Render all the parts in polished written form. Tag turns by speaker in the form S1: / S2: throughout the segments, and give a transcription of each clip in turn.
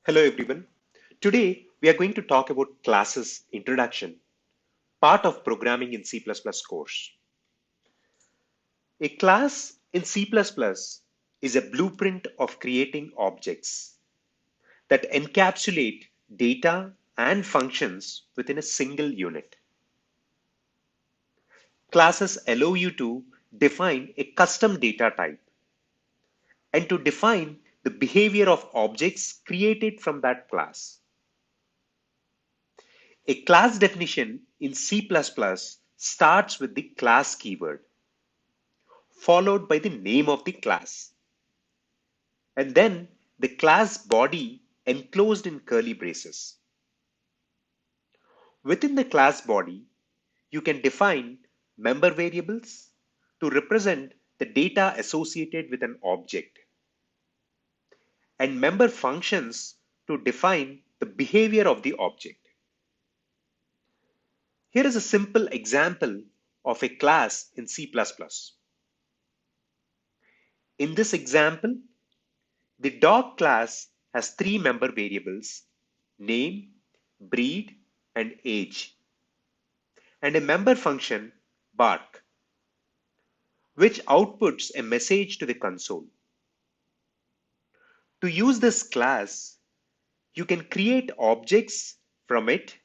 S1: Hello everyone. Today we are going to talk about classes introduction, part of programming in C++ course. A class in C++ is a blueprint of creating objects that encapsulate data and functions within a single unit. Classes allow you to define a custom data type and to define the behavior of objects created from that class. A class definition in C++ starts with the class keyword, followed by the name of the class, and then the class body enclosed in curly braces. Within the class body, you can define member variables to represent the data associated with an object, and member functions to define the behavior of the object. Here is a simple example of a class in C++. In this example, the dog class has three member variables, name, breed, and age, and a member function, bark, which outputs a message to the console. To use this class, you can create objects from it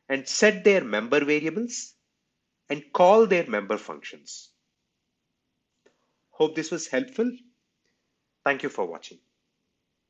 S1: and set their member variables and call their member functions. Hope this was helpful. Thank you for watching.